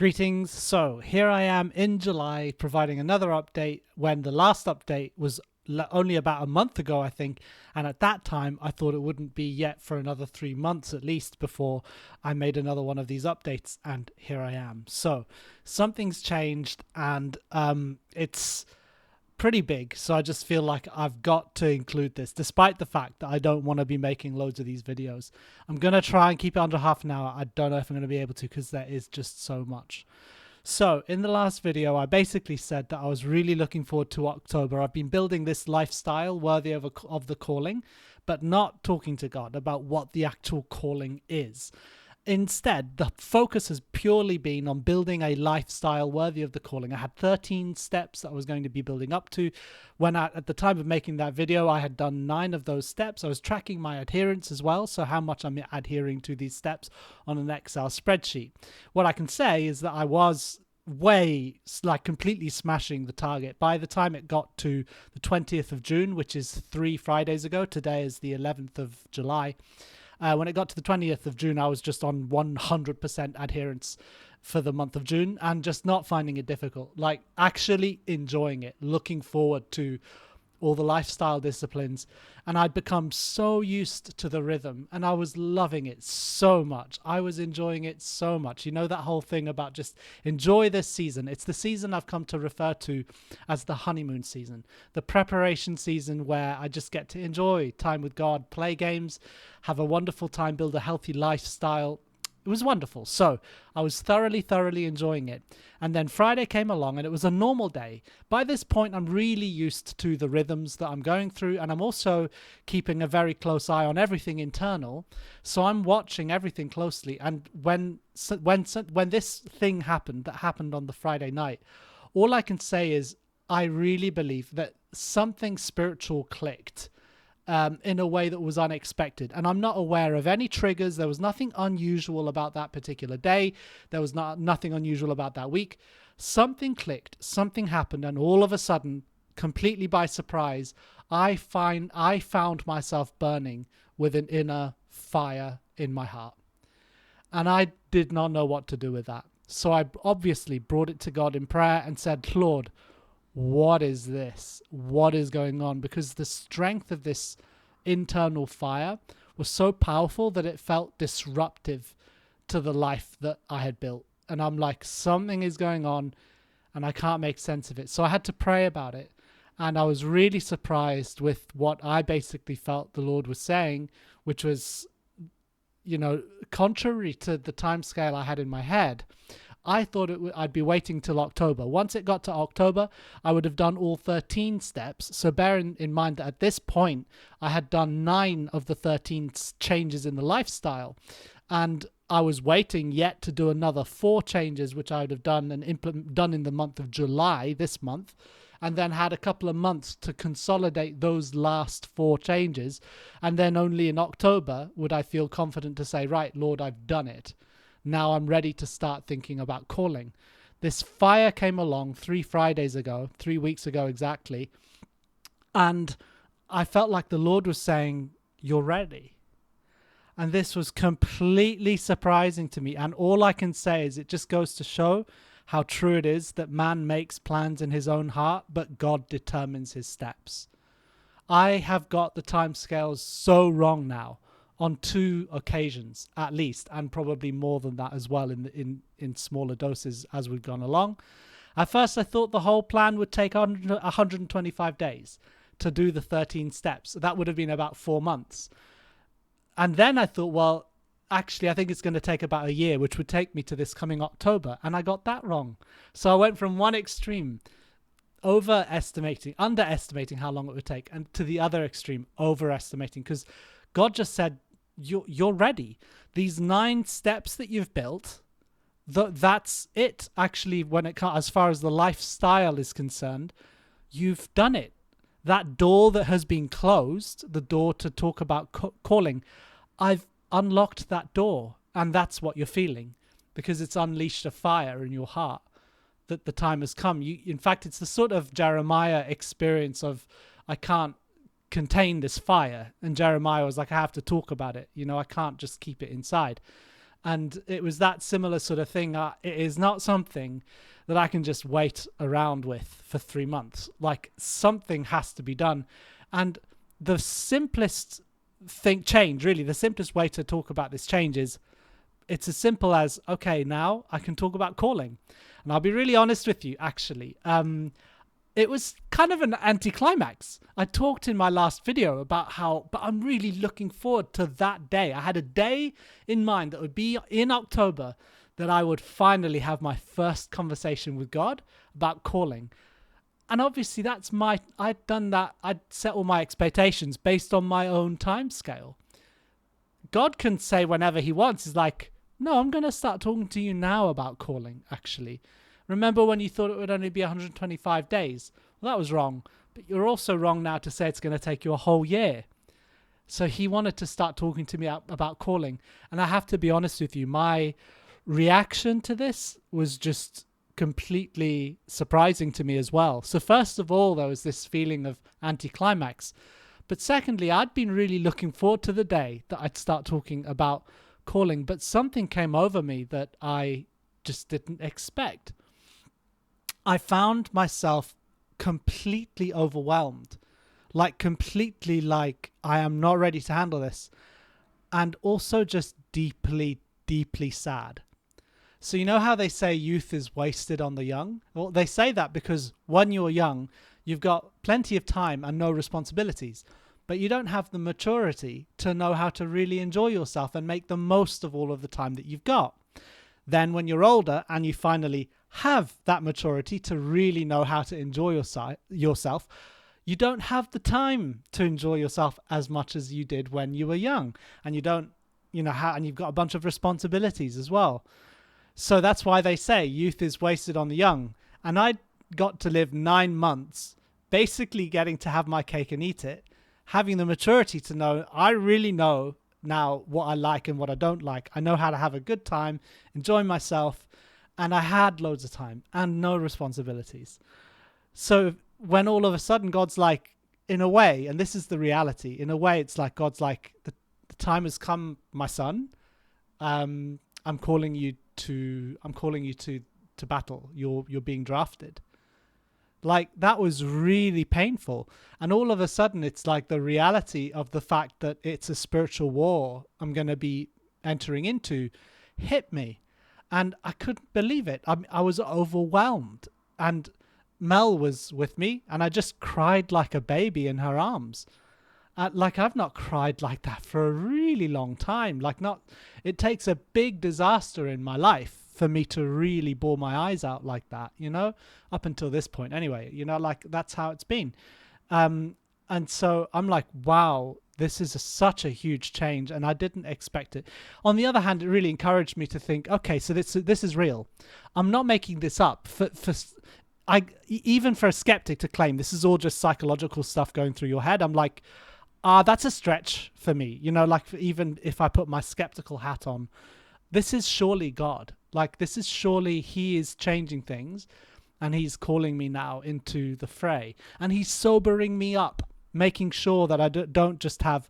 Greetings. So here I am in July providing another update when the last update was only about a month ago, I think. And at that time, I thought it wouldn't be yet for another 3 months at least before I made another one of these updates. And here I am. So something's changed and it's pretty big. So I just feel like I've got to include this, despite the fact that I don't want to be making loads of these videos. I'm going to try and keep it under half an hour. I don't know if I'm going to be able to because there is just so much. So in the last video, I basically said that I was really looking forward to October. I've been building this lifestyle worthy of the calling, but not talking to God about what the actual calling is. Instead, the focus has purely been on building a lifestyle worthy of the calling. I had 13 steps that I was going to be building up to. At the time of making that video, I had done 9 of those steps. I was tracking my adherence as well, so how much I'm adhering to these steps on an Excel spreadsheet. What I can say is that I was completely smashing the target. By the time it got to the 20th of June, which is 3 Fridays ago, today is the 11th of July, when it got to the 20th of June, I was just on 100% adherence for the month of June and just not finding it difficult, like actually enjoying it, looking forward to all the lifestyle disciplines. And I'd become so used to the rhythm and I was loving it so much. I was enjoying it so much. You know, that whole thing about just enjoy this season. It's the season I've come to refer to as the honeymoon season, the preparation season where I just get to enjoy time with God, play games, have a wonderful time, build a healthy lifestyle. It was wonderful. So I was thoroughly enjoying it. And then Friday came along and it was a normal day. By this point, I'm really used to the rhythms that I'm going through. And I'm also keeping a very close eye on everything internal. So I'm watching everything closely. And when this thing happened, that happened on the Friday night, all I can say is I really believe that something spiritual clicked in a way that was unexpected. And I'm not aware of any triggers. There was nothing unusual about that particular day. There was nothing unusual about that week. Something clicked, something happened, and all of a sudden, completely by surprise, I found myself burning with an inner fire in my heart. And I did not know what to do with that. So I obviously brought it to God in prayer and said, Lord, what is this? What is going on? Because the strength of this internal fire was so powerful that it felt disruptive to the life that I had built. And I'm like, something is going on and I can't make sense of it. So I had to pray about it. And I was really surprised with what I basically felt the Lord was saying, which was, contrary to the time scale I had in my head. I thought I'd be waiting till October. Once it got to October, I would have done all 13 steps. So bear in mind that at this point, I had done 9 of the 13 changes in the lifestyle. And I was waiting yet to do another 4 changes, which I would have done and done in the month of July, this month, and then had a couple of months to consolidate those last 4 changes. And then only in October would I feel confident to say, right, Lord, I've done it. Now I'm ready to start thinking about calling. This fire came along 3 Fridays ago, 3 weeks ago exactly. And I felt like the Lord was saying, you're ready. And this was completely surprising to me. And all I can say is it just goes to show how true it is that man makes plans in his own heart, but God determines his steps. I have got the timescales so wrong now on 2 occasions at least, and probably more than that as well in smaller doses as we've gone along. At first, I thought the whole plan would take 125 days to do the 13 steps. That would have been about 4 months. And then I thought, well, actually, I think it's going to take about a year, which would take me to this coming October. And I got that wrong. So I went from one extreme, underestimating how long it would take, and to the other extreme, overestimating, because God just said, you're ready. These 9 steps that you've built, that's it. Actually, when it comes as far as the lifestyle is concerned, you've done it. That door that has been closed, the door to talk about calling, I've unlocked that door, and that's what you're feeling, because it's unleashed a fire in your heart that the time has come. In fact, it's the sort of Jeremiah experience of, I can't contain this fire, and Jeremiah was like, I have to talk about it. I can't just keep it inside. And it was that similar sort of thing. It is not something that I can just wait around with for 3 months. Like, something has to be done. And the simplest change, really, the simplest way to talk about this change is it's as simple as, okay, now I can talk about calling. And I'll be really honest with you, actually. It was kind of an anticlimax. I talked in my last video about but I'm really looking forward to that day. I had a day in mind that would be in October that I would finally have my first conversation with God about calling. And obviously I'd done that. I'd set all my expectations based on my own time scale. God can say whenever he wants, he's like, no, I'm going to start talking to you now about calling, actually. Remember when you thought it would only be 125 days? Well, that was wrong. But you're also wrong now to say it's going to take you a whole year. So he wanted to start talking to me about calling. And I have to be honest with you, my reaction to this was just completely surprising to me as well. So first of all, there was this feeling of anticlimax. But secondly, I'd been really looking forward to the day that I'd start talking about calling. But something came over me that I just didn't expect. I found myself completely overwhelmed, completely like I am not ready to handle this, and also just deeply, deeply sad. So you know how they say youth is wasted on the young? Well, they say that because when you're young, you've got plenty of time and no responsibilities, but you don't have the maturity to know how to really enjoy yourself and make the most of all of the time that you've got. Then when you're older and you finally have that maturity to really know how to enjoy yourself, you don't have the time to enjoy yourself as much as you did when you were young. And you don't, and you've got a bunch of responsibilities as well. So that's why they say youth is wasted on the young. And I got to live 9 months basically getting to have my cake and eat it, having the maturity to know I really know now what I like and what I don't like. I know how to have a good time, enjoy myself, and I had loads of time and no responsibilities. So when all of a sudden God's like, in a way, and this is the reality, in a way it's like God's like, the time has come, my son. I'm calling you to battle. You're being drafted. Like, that was really painful. And all of a sudden, it's like the reality of the fact that it's a spiritual war I'm going to be entering into hit me. And I couldn't believe it. I was overwhelmed. And Mel was with me, and I just cried like a baby in her arms. I've not cried like that for a really long time. It takes a big disaster in my life for me to really bawl my eyes out like that, up until this point anyway, that's how it's been. And so I'm like, wow, this is such a huge change, and I didn't expect it. On the other hand, it really encouraged me to think, okay, so this is real. I'm not making this up. Even for a skeptic to claim this is all just psychological stuff going through your head, I'm like, that's a stretch for me. Even if I put my skeptical hat on, this is surely God. This is surely he is changing things, and he's calling me now into the fray, and he's sobering me up, making sure that I don't just have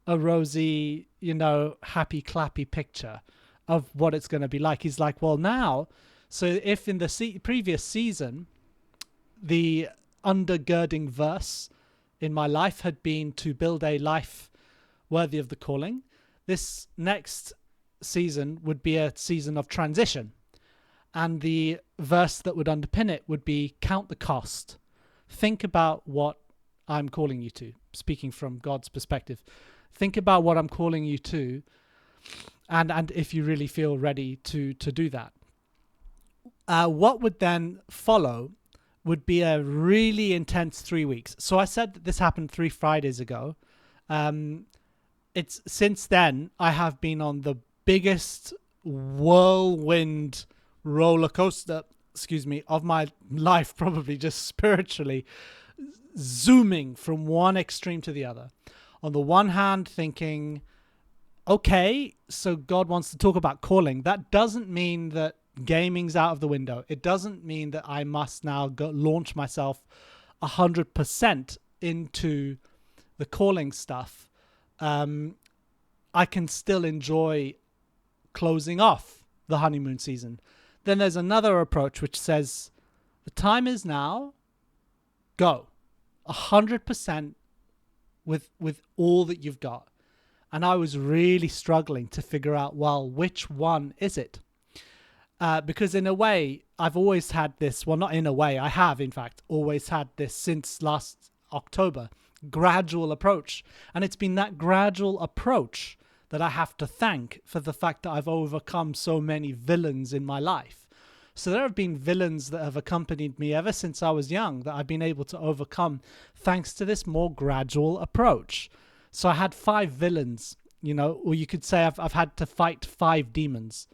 a rosy, happy clappy picture of what it's going to be like. He's like, well, now, so if in the previous season, the undergirding verse in my life had been to build a life worthy of the calling, this next season would be a season of transition, and the verse that would underpin it would be count the cost. Think about what I'm calling you to, speaking from God's perspective. Think about what I'm calling you to, and if you really feel ready to do that. What would then follow would be a really intense 3 weeks. So I said that this happened 3 Fridays ago. It's since then I have been on the biggest whirlwind roller coaster, of my life, probably just spiritually, zooming from one extreme to the other. On the one hand, thinking, okay, so God wants to talk about calling. That doesn't mean that gaming's out of the window. It doesn't mean that I must now launch myself 100% into the calling stuff. I can still enjoy closing off the honeymoon season. Then there's another approach which says, the time is now, go 100% with all that you've got. And I was really struggling to figure out, well, which one is it? Because in a way, I've always had this, well, not in a way, I have, in fact, always had this since last October, gradual approach. And it's been that gradual approach that I have to thank for the fact that I've overcome so many villains in my life. So there have been villains that have accompanied me ever since I was young that I've been able to overcome thanks to this more gradual approach. So I had 5 villains, or you could say I've had to fight 5 demons.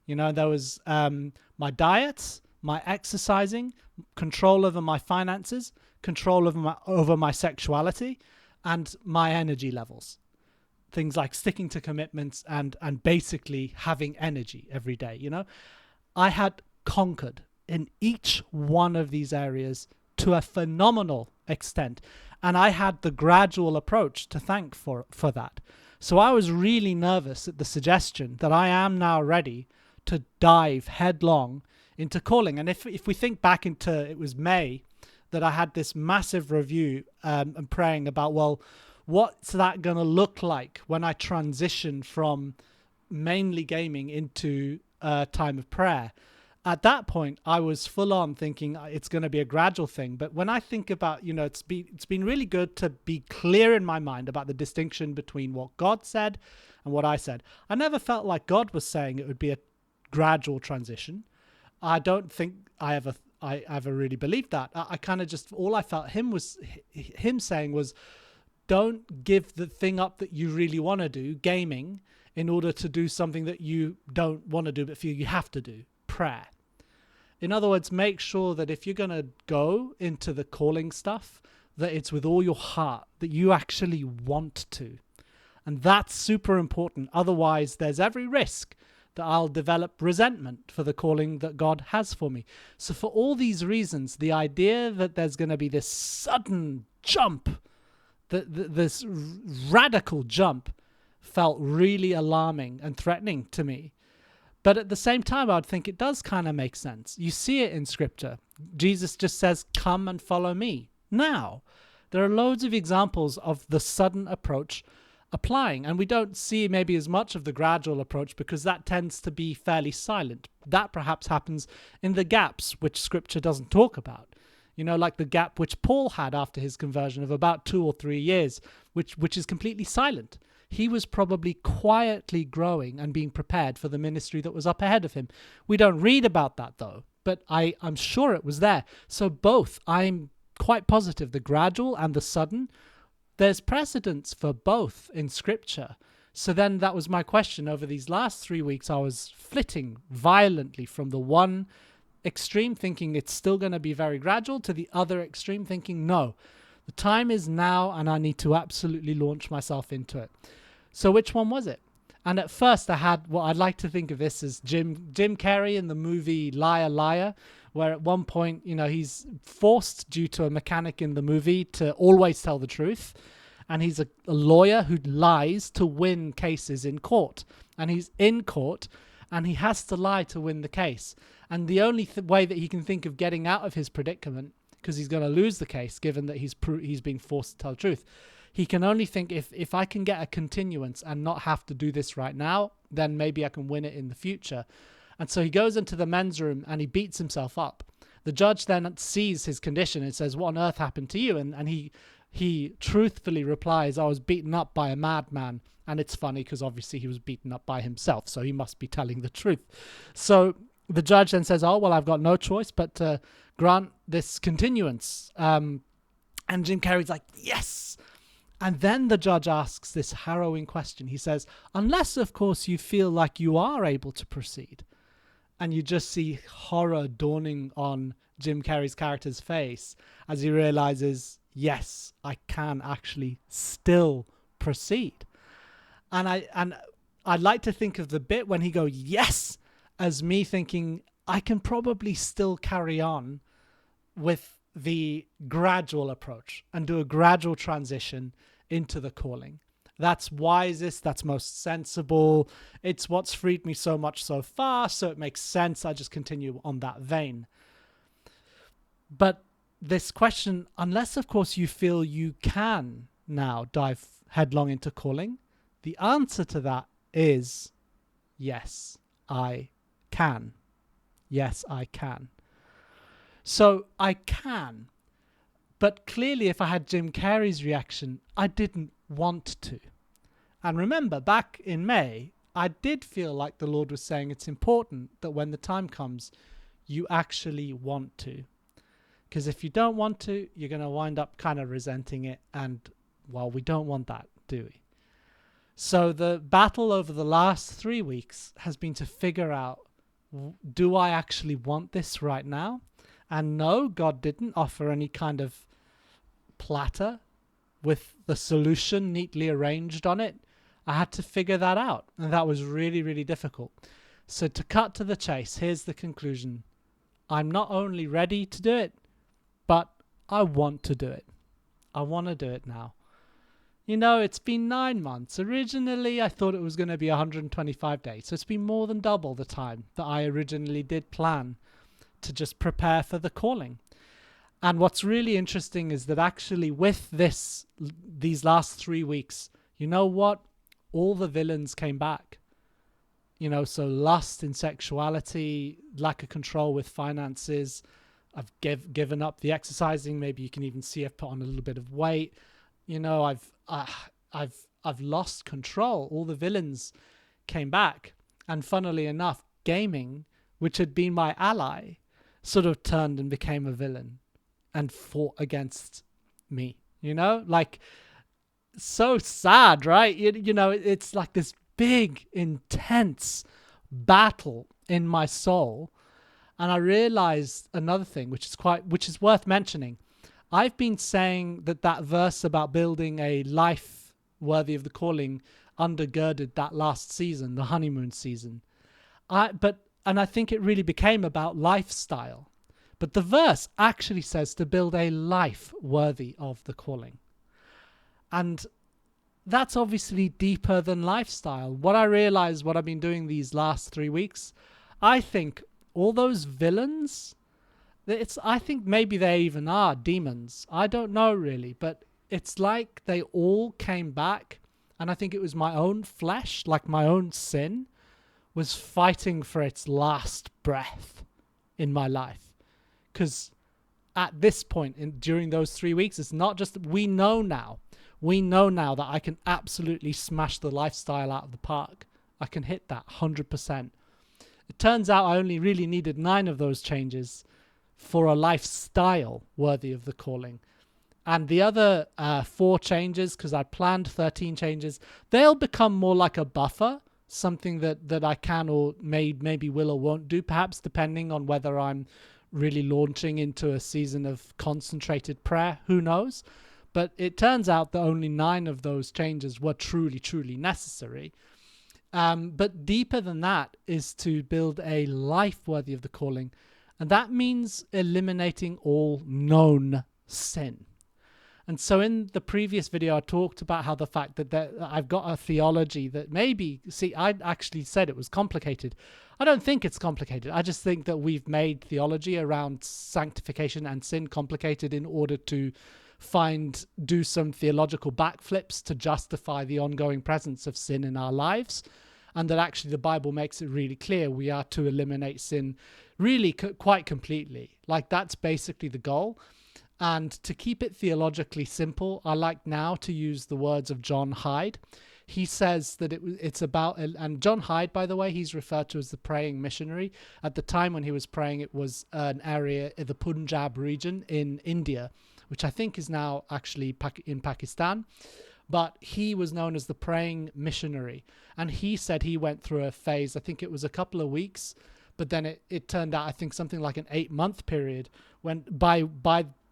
There was my diet, my exercising, control over my finances, control over my sexuality, and my energy levels. Things like sticking to commitments and basically having energy every day. I had conquered in each one of these areas to a phenomenal extent. And I had the gradual approach to thank for that. So I was really nervous at the suggestion that I am now ready to dive headlong into calling. And if we think back into, it was May that I had this massive review and praying about, well, what's that going to look like when I transition from mainly gaming into a time of prayer? At that point, I was full on thinking it's going to be a gradual thing. But when I think about, it's been really good to be clear in my mind about the distinction between what God said and what I said. I never felt like God was saying it would be a gradual transition. I don't think I ever really believed that. I kind of just, all I felt him saying was, don't give the thing up that you really want to do, gaming, in order to do something that you don't want to do but feel you have to do. Prayer. In other words, make sure that if you're going to go into the calling stuff, that it's with all your heart, that you actually want to. And that's super important. Otherwise, there's every risk that I'll develop resentment for the calling that God has for me. So for all these reasons, the idea that there's going to be this sudden jump, this radical jump, felt really alarming and threatening to me. But at the same time, I'd think it does kind of make sense. You see it in Scripture. Jesus just says, come and follow me. Now, there are loads of examples of the sudden approach applying, and we don't see maybe as much of the gradual approach because that tends to be fairly silent. That perhaps happens in the gaps which Scripture doesn't talk about. Like the gap which Paul had after his conversion of about 2 or 3 years, which is completely silent. He was probably quietly growing and being prepared for the ministry that was up ahead of him. We don't read about that though, but I'm sure it was there. So both, I'm quite positive, the gradual and the sudden, there's precedence for both in Scripture. So then that was my question. Over these last 3 weeks, I was flitting violently from the one extreme thinking it's still going to be very gradual to the other extreme thinking, no, the time is now and I need to absolutely launch myself into it. So which one was it? And at first I had, what I'd like to think of this as Jim Carrey in the movie Liar Liar, where at one point, he's forced due to a mechanic in the movie to always tell the truth. And he's a lawyer who lies to win cases in court. And he's in court and he has to lie to win the case. And the only way that he can think of getting out of his predicament, because he's going to lose the case given that he's been forced to tell the truth, he can only think, if I can get a continuance and not have to do this right now, then maybe I can win it in the future. And so he goes into the men's room and he beats himself up. The judge then sees his condition and says, what on earth happened to you? And he truthfully replies, I was beaten up by a madman. And it's funny because obviously he was beaten up by himself, so he must be telling the truth. So the judge then says, oh, well, I've got no choice but to grant this continuance. And Jim Carrey's like, yes! And then the judge asks this harrowing question. He says, unless, of course, you feel like you are able to proceed. And you just see horror dawning on Jim Carrey's character's face as he realizes, yes, I can actually still proceed. And I'd like to think of the bit when he goes, yes, as me thinking, I can probably still carry on with the gradual approach and do a gradual transition into the calling. That's wisest, that's most sensible. It's what's freed me so much so far, so it makes sense. I just continue on that vein. But this question, unless of course you feel you can now dive headlong into calling, the answer to that is yes, I can. Yes, I can. So I can. But clearly, if I had Jim Carrey's reaction, I didn't want to. And remember, back in May, I did feel like the Lord was saying it's important that when the time comes, you actually want to. Because if you don't want to, you're going to wind up kind of resenting it. And, well, we don't want that, do we? So the battle over the last 3 weeks has been to figure out, do I actually want this right now? And no, God didn't offer any kind of platter with the solution neatly arranged on it. I had to figure that out, and that was really, really difficult. So to cut to the chase, here's the conclusion. I'm not only ready to do it, but I want to do it. I want to do it now. You know, it's been 9 months. Originally, I thought it was going to be 125 days, so it's been more than double the time that I originally did plan to just prepare for the calling. And what's really interesting is that actually with these last 3 weeks, you know what? All the villains came back. You know, so lust in sexuality, lack of control with finances. I've given up the exercising. Maybe you can even see I've put on a little bit of weight. You know, I've lost control. All the villains came back. And funnily enough, gaming, which had been my ally, sort of turned and became a villain and fought against me, you know, like so sad, right? You know, it's like this big, intense battle in my soul. And I realized another thing, which is worth mentioning. I've been saying that verse about building a life worthy of the calling undergirded that last season, the honeymoon season. And I think it really became about lifestyle. But the verse actually says to build a life worthy of the calling. And that's obviously deeper than lifestyle. What I realized, what I've been doing these last 3 weeks, I think all those villains, I think maybe they even are demons. I don't know really, but it's like they all came back. And I think it was my own flesh, like my own sin, was fighting for its last breath in my life. Because at this point, during those 3 weeks, it's not just, we know now that I can absolutely smash the lifestyle out of the park. I can hit that 100%. It turns out I only really needed 9 of those changes for a lifestyle worthy of the calling. And the other 4 changes, because I planned 13 changes, they'll become more like a buffer, something that I can or maybe will or won't do, perhaps depending on whether I'm really launching into a season of concentrated prayer. Who knows? But it turns out that only 9 of those changes were truly, truly necessary. But deeper than that is to build a life worthy of the calling. And that means eliminating all known sin. And so in the previous video, I talked about how the fact that I've got a theology that I actually said it was complicated. I don't think it's complicated. I just think that we've made theology around sanctification and sin complicated in order to do some theological backflips to justify the ongoing presence of sin in our lives. And that actually the Bible makes it really clear we are to eliminate sin really quite completely. Like that's basically the goal. And to keep it theologically simple, I like now to use the words of John Hyde. He says that it's about, and John Hyde, by the way, he's referred to as the praying missionary. At the time when he was praying, it was an area in the Punjab region in India, which I think is now actually in Pakistan. But he was known as the praying missionary. And he said he went through a phase, I think it was a couple of weeks, but then it turned out, I think, something like an 8-month period when by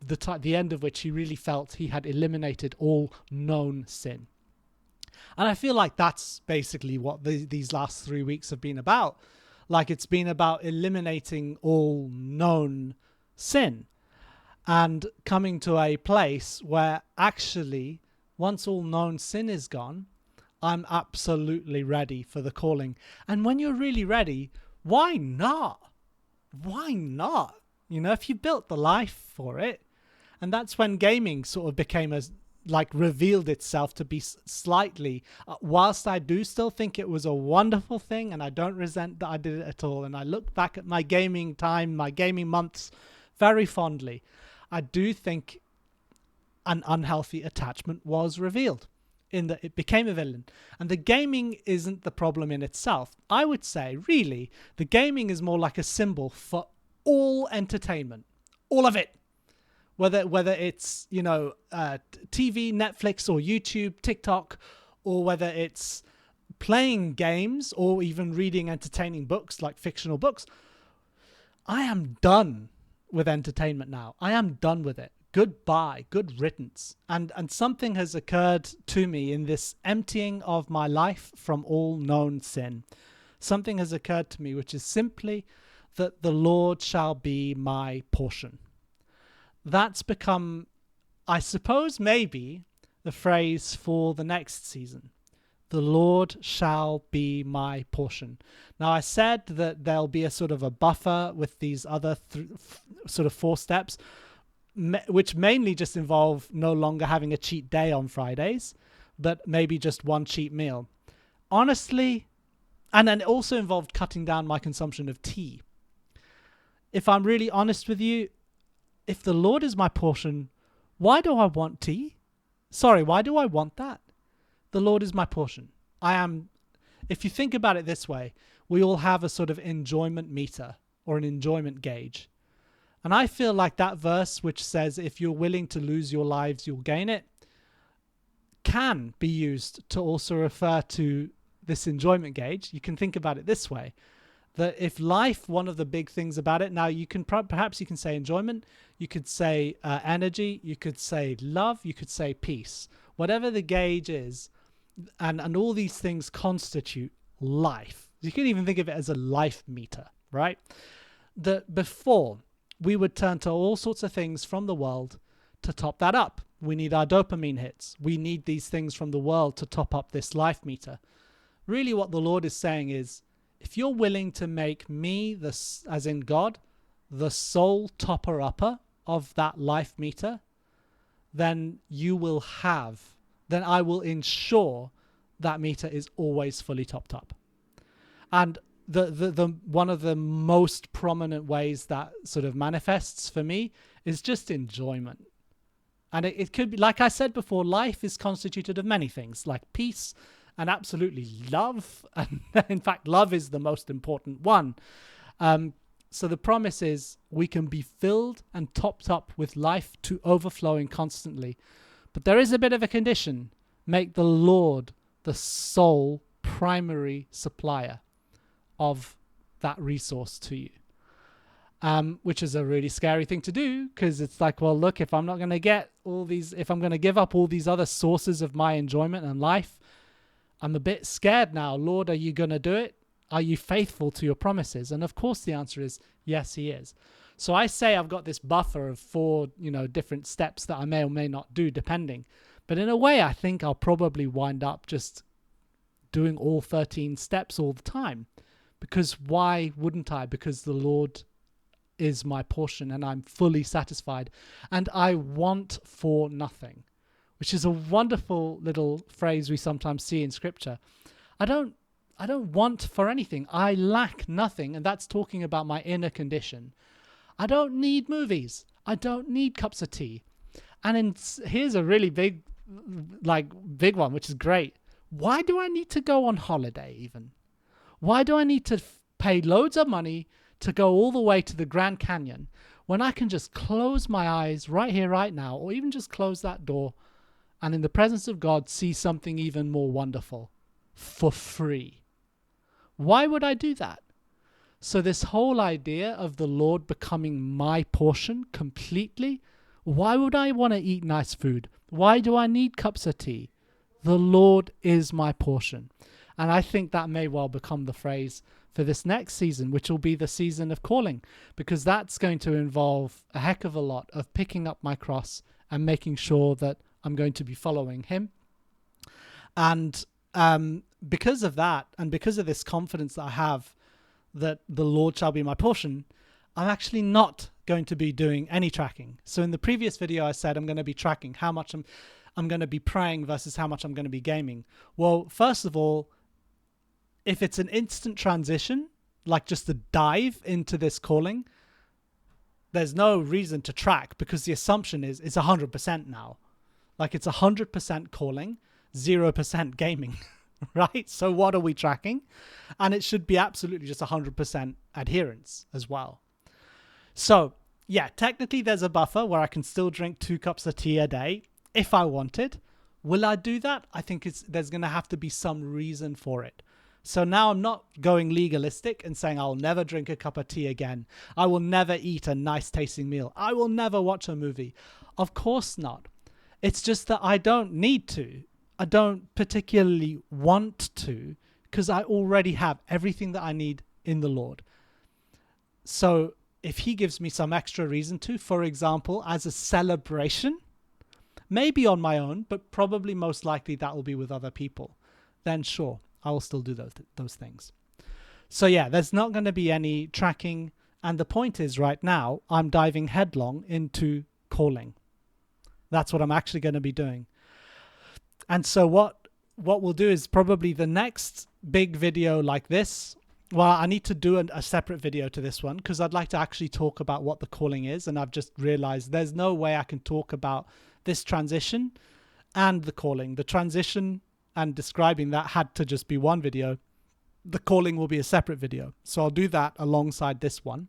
the end of which he really felt he had eliminated all known sin. And I feel like that's basically what these last 3 weeks have been about. Like it's been about eliminating all known sin and coming to a place where actually once all known sin is gone, I'm absolutely ready for the calling. And when you're really ready, why not? Why not? You know, if you built the life for it. And that's when gaming sort of became revealed itself to be slightly, whilst I do still think it was a wonderful thing and I don't resent that I did it at all. And I look back at my gaming time, my gaming months very fondly. I do think an unhealthy attachment was revealed in that it became a villain. And the gaming isn't the problem in itself. I would say, really, the gaming is more like a symbol for all entertainment, all of it. Whether it's, TV, Netflix, or YouTube, TikTok, or whether it's playing games or even reading entertaining books like fictional books, I am done with entertainment now. I am done with it. Goodbye, good riddance. And something has occurred to me in this emptying of my life from all known sin. Something has occurred to me which is simply that the Lord shall be my portion. That's become, I suppose, maybe the phrase for the next season. The Lord shall be my portion. Now, I said that there'll be a sort of a buffer with these other sort of 4 steps, which mainly just involve no longer having a cheat day on Fridays, but maybe just one cheat meal. Honestly, and then it also involved cutting down my consumption of tea. If I'm really honest with you, if the Lord is my portion, why do I want tea? Sorry, why do I want that? The Lord is my portion. If you think about it this way, we all have a sort of enjoyment meter or an enjoyment gauge. And I feel like that verse which says, if you're willing to lose your lives, you'll gain it, can be used to also refer to this enjoyment gauge. You can think about it this way, that if life, one of the big things about it, now you can perhaps you can say enjoyment, you could say energy, you could say love, you could say peace, whatever the gauge is, and all these things constitute life. You can even think of it as a life meter, right? That before we would turn to all sorts of things from the world to top that up. We need our dopamine hits. We need these things from the world to top up this life meter. Really what the Lord is saying is, if you're willing to make me, as in God, the sole topper-upper of that life meter, then I will ensure that meter is always fully topped up. And the one of the most prominent ways that sort of manifests for me is just enjoyment. And it could be, like I said before, life is constituted of many things, like peace and absolutely love. And in fact, love is the most important one. So the promise is we can be filled and topped up with life to overflowing constantly. But there is a bit of a condition. Make the Lord the sole primary supplier of that resource to you. Which is a really scary thing to do, because it's like, well, look, if I'm not going to get all these, if I'm going to give up all these other sources of my enjoyment and life, I'm a bit scared now. Lord, are you going to do it? Are you faithful to your promises? And of course the answer is yes, he is. So I say I've got this buffer of 4, different steps that I may or may not do, depending. But in a way, I think I'll probably wind up just doing all 13 steps all the time. Because why wouldn't I? Because the Lord is my portion and I'm fully satisfied. And I want for nothing, which is a wonderful little phrase we sometimes see in scripture. I don't want for anything. I lack nothing. And that's talking about my inner condition. I don't need movies. I don't need cups of tea. And here's a really big one, which is great. Why do I need to go on holiday even? Why do I need to pay loads of money to go all the way to the Grand Canyon when I can just close my eyes right here, right now, or even just close that door and in the presence of God see something even more wonderful for free? Why would I do that? So this whole idea of the Lord becoming my portion completely, why would I want to eat nice food? Why do I need cups of tea? The Lord is my portion. And I think that may well become the phrase for this next season, which will be the season of calling, because that's going to involve a heck of a lot of picking up my cross and making sure that I'm going to be following him. And because of that, and because of this confidence that I have that the Lord shall be my portion, I'm actually not going to be doing any tracking. So in the previous video, I said I'm going to be tracking how much I'm going to be praying versus how much I'm going to be gaming. Well, first of all, if it's an instant transition, like just a dive into this calling, there's no reason to track because the assumption is it's 100% now. Like it's 100% calling, 0% gaming, right? So what are we tracking? And it should be absolutely just 100% adherence as well. So yeah, technically there's a buffer where I can still drink 2 cups of tea a day if I wanted. Will I do that? I think there's going to have to be some reason for it. So now I'm not going legalistic and saying I'll never drink a cup of tea again. I will never eat a nice tasting meal. I will never watch a movie. Of course not. It's just that I don't need to. I don't particularly want to because I already have everything that I need in the Lord. So if he gives me some extra reason to, for example, as a celebration, maybe on my own, but probably most likely that will be with other people, then sure, I will still do those things. So yeah, there's not going to be any tracking. And the point is right now, I'm diving headlong into calling. That's what I'm actually going to be doing. And so what we'll do is probably the next big video like this. Well, I need to do a separate video to this one because I'd like to actually talk about what the calling is. And I've just realized there's no way I can talk about this transition and the calling. The transition and describing that had to just be one video. The calling will be a separate video. So I'll do that alongside this one.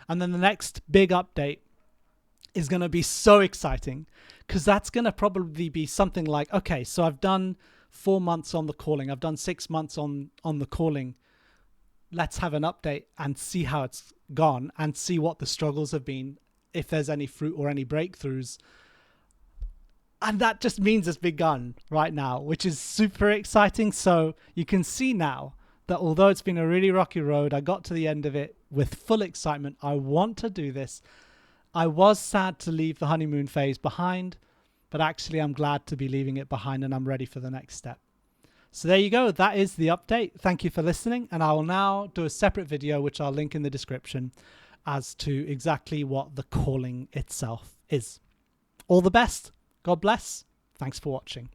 And then the next big update is going to be so exciting because that's going to probably be something like, okay, so I've done 4 months on the calling. I've done 6 months on the calling. Let's have an update and see how it's gone and see what the struggles have been, if there's any fruit or any breakthroughs. And that just means it's begun right now, which is super exciting. So you can see now that although it's been a really rocky road, I got to the end of it with full excitement. I want to do this. I was sad to leave the honeymoon phase behind, but actually I'm glad to be leaving it behind and I'm ready for the next step. So there you go. That is the update. Thank you for listening. And I will now do a separate video, which I'll link in the description, as to exactly what the calling itself is. All the best. God bless. Thanks for watching.